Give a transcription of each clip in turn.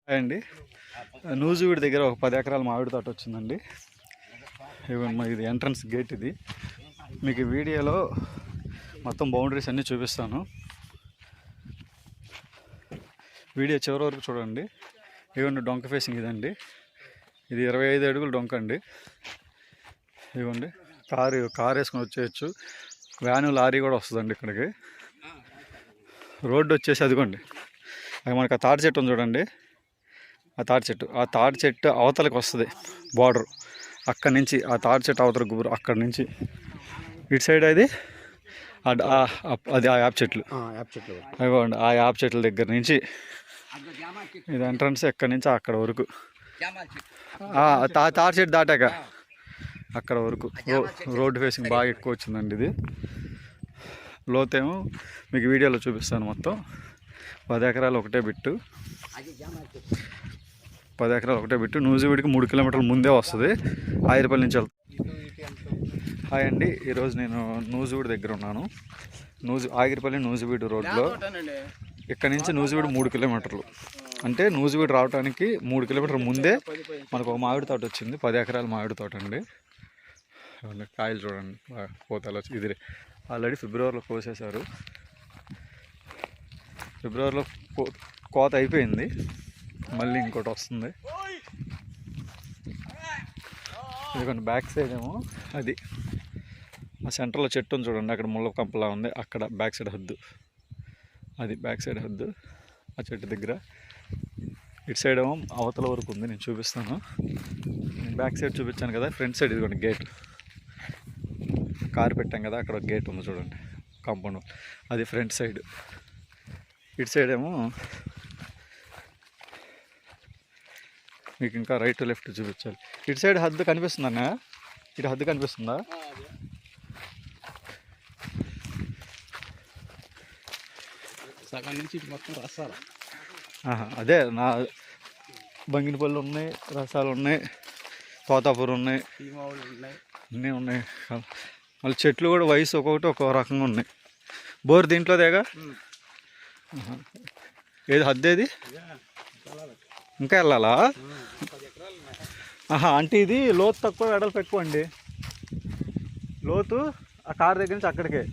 అండి నూజివీడి దగ్గర ఒక 10 ఎకరాల మామిడి తోట వచ్చిందండి. ఇది ఎంట్రన్స్ గేట్. ఇది మీకు ఈ వీడియోలో మొత్తం బౌండరీస్ అన్నీ చూపిస్తాను. వీడియో చివరి వరకు చూడండి. ఇవ్వండి డొంక ఫేసింగ్ ఇదండి. ఇది 25 అడుగుల డొంక అండి. ఇవ్వండి కారు వేసుకొని వచ్చేయచ్చు. వ్యాను లారీ కూడా వస్తుందండి ఇక్కడికి. రోడ్డు వచ్చేసి అదిగోండి, అది మనకు ఆ తాటి చెట్టు ఉంది చూడండి. ఆ తాటి చెట్టు అవతలకి వస్తుంది బార్డర్. అక్కడి నుంచి ఆ తాటి చెట్టు అవతల గుబురు అక్కడి నుంచి ఇటు సైడ్ అది ఆ యాప్ చెట్లు ఇవ్వండి. ఆ యాప్ చెట్ల దగ్గర నుంచి ఇది ఎంట్రన్స్ ఎక్కడి నుంచి అక్కడ వరకు, తాటి చెట్టు దాటాక అక్కడ వరకు రోడ్డు ఫేసింగ్ బాగా ఎక్కువ వచ్చిందండి. ఇది లోతేమో మీకు వీడియోలో చూపిస్తాను. మొత్తం 10 ఎకరాలు ఒకటే బిట్టు. 10 ఎకరాలు ఒకటే బిట్టు. నూజివీడికి 3 కిలోమీటర్ల ముందే వస్తుంది. ఆయిరపల్లి నుంచి వెళ్తాను. హాయ్ అండి, ఈరోజు నేను నూజివీడి దగ్గర ఉన్నాను. ఆగిరిపల్లి నూజివీడు రోడ్లో. ఇక్కడ నుంచి నూజివీడు 3 కిలోమీటర్లు. అంటే నూజివీడు రావడానికి 3 కిలోమీటర్ల ముందే మనకు ఒక మామిడి తోట వచ్చింది. 10 ఎకరాల మామిడి తోట అండి. కాయలు చూడండి పోతాలో. ఇది ఆల్రెడీ ఫిబ్రవరిలో కోసేశారు. ఫిబ్రవరిలో కోత అయిపోయింది. మళ్ళీ ఇంకోటి వస్తుంది. ఇదిగోండి బ్యాక్ సైడ్ ఏమో అది ఆ సెంటర్లో చెట్టు ఉంది చూడండి. అక్కడ ముళ్ళ కంపలా ఉంది. అక్కడ బ్యాక్ సైడ్ హద్దు. అది బ్యాక్ సైడ్ హద్దు ఆ చెట్టు దగ్గర. ఇటు సైడ్ ఏమో అవతల వరకు ఉంది. నేను చూపిస్తాను. బ్యాక్ సైడ్ చూపించాను కదా. ఫ్రంట్ సైడ్ ఇదిగోండి గేట్. కారు పెట్టాం కదా, అక్కడ ఒక గేట్ ఉంది చూడండి, కాంపౌండ్. అది ఫ్రంట్ సైడ్. ఇటు సైడ్ ఏమో మీకు ఇంకా రైట్ లెఫ్ట్ చూపించాలి. ఇటు సైడ్ హద్దు కనిపిస్తుంది అన్న. ఇటు హద్దు కనిపిస్తుందా? సగం నుంచి ఇటు మొత్తం రసాలు. అదే నా బంగినపల్లి ఉన్నాయి, రసాలు ఉన్నాయి, తోతాపూర్ ఉన్నాయి, అన్నీ ఉన్నాయి. మళ్ళీ చెట్లు కూడా వయసు ఒక్కొక్కటి ఒక్కో రకంగా ఉన్నాయి. బోర్ దీంట్లోదేగా. ఏది హద్దేది? ఇంకా వెళ్ళాలా? అంటే ఇది లోతు తక్కువ, వెడల్పు ఎక్కువ అండి. లోతు ఆ కారు దగ్గర నుంచి అక్కడికే.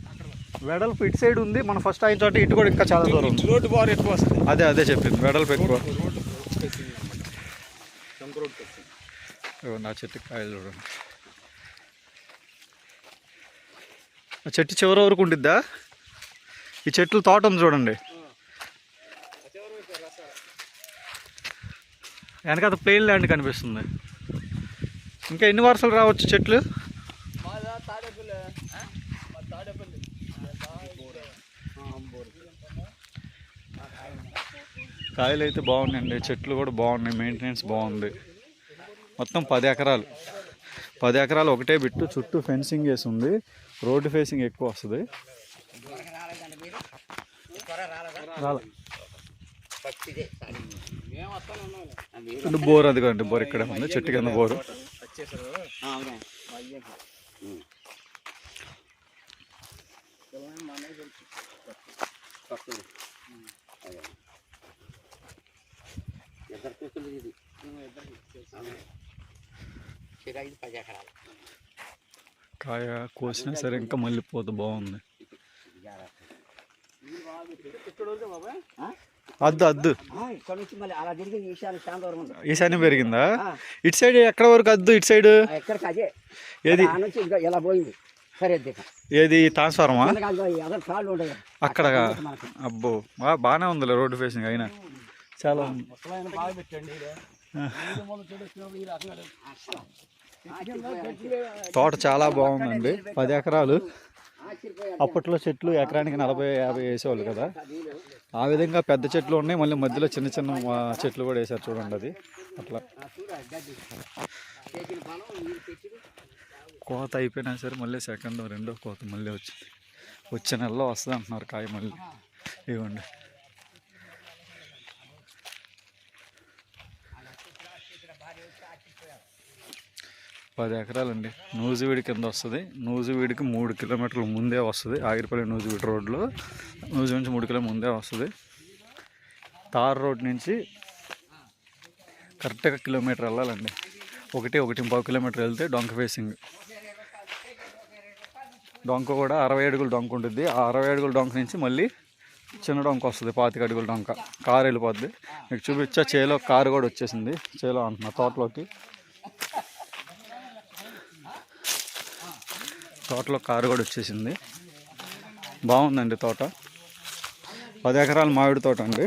వెడల్పు ఇటు సైడ్ ఉంది. మన ఫస్ట్ అయిన చోట ఇటు కూడా ఇంకా చాలా దూరం ఉంది. రోడ్డు బాగా ఎక్కువ వస్తుంది. అదే చెప్పింది, వెడల్పు ఎక్కువ. నా చెట్టు కాయలు చూడండి. ఆ చెట్టు చివరి వరకు ఉండిద్దా? ఈ చెట్లు తోట ఉంది చూడండి. వెనకాల ప్లెయిన్ ల్యాండ్ కనిపిస్తుంది. ఇంకా ఎన్ని వరుసలు రావచ్చు చెట్లు? కాయలు అయితే బాగున్నాయండి. చెట్లు కూడా బాగున్నాయి. మెయింటెనెన్స్ బాగుంది. మొత్తం 10 ఎకరాలు. 10 ఎకరాలు ఒకటే బిట్టు. చుట్టూ ఫెన్సింగ్ వేసి ఉంది. రోడ్డు ఫేసింగ్ ఎక్కువ వస్తుంది. బోర్ అదిగోండి, బోర్ ఇక్కడే ఉంది. చెట్టు కింద బోరు. కాయ కోసినా సరే ఇంకా మళ్ళీ పోతే బాగుంది. అద్దు ఈశాన్యం పెరిగిందా? ఇటు సైడ్ ఎక్కడ వరకు అద్దు? ఇటు సైడ్ ఏది? ఏది ట్రాన్స్ఫార్మా? అక్కడ. అబ్బో బాగానే ఉందిలే రోడ్డు ఫేసింగ్. అయినా చాలా తోట చాలా బాగుందండి. 10 ఎకరాలు. అప్పట్లో చెట్లు ఎకరానికి 40-50 వేసేవాళ్ళు కదా. ఆ విధంగా పెద్ద చెట్లు ఉన్నాయి. మళ్ళీ మధ్యలో చిన్న చిన్న చెట్లు కూడా వేసారు చూడండి. అది అట్లా కోత అయిపోయినా సరే మళ్ళీ రెండో కోత మళ్ళీ వచ్చింది. వచ్చే నెలలో వస్తుంది అంటున్నారు కాయ మళ్ళీ. ఇవ్వండి. పది ఎకరాలండి. నూజివీడి కింద వస్తుంది. నూజివీడికి 3 కిలోమీటర్ల ముందే వస్తుంది. ఆగిరిపల్లి నూజివీడి రోడ్లో నూజివీడి నుంచి 3 కిలోమీటర్ల ముందే వస్తుంది. తార్ రోడ్ నుంచి కరెక్ట్గా కిలోమీటర్ వెళ్ళాలండి. 1.5 కిలోమీటర్ వెళ్తే డొంక ఫేసింగ్. డొంక కూడా 60 అడుగుల డొంక ఉంటుంది. ఆ 60 అడుగుల డొంక నుంచి మళ్ళీ చిన్న డొంక వస్తుంది, 25 అడుగుల డొంక. కారు వెళ్ళిపోద్ది. మీకు చూపించా, చేలో కారు కూడా వచ్చేసింది. చేలో అంటున్నా, తోటలో కారు కూడా వచ్చేసింది. బాగుందండి తోట. 10 ఎకరాల మామిడి తోట అండి.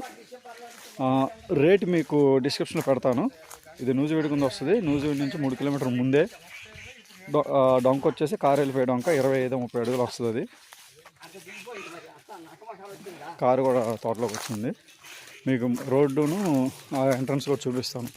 రేటు మీకు డిస్క్రిప్షన్లో పెడతాను. ఇది నూజివీడి కింద వస్తుంది. నూజివీడి నుంచి 3 కిలోమీటర్ల ముందే. డొంక వచ్చేసి కారు వెళ్ళిపోయే డొంక 25-30 అడుగులు వస్తుంది. అది కారు కూడా తోటలోకి వచ్చింది. మీకు రోడ్డును ఎంట్రన్స్ కూడా చూపిస్తాను.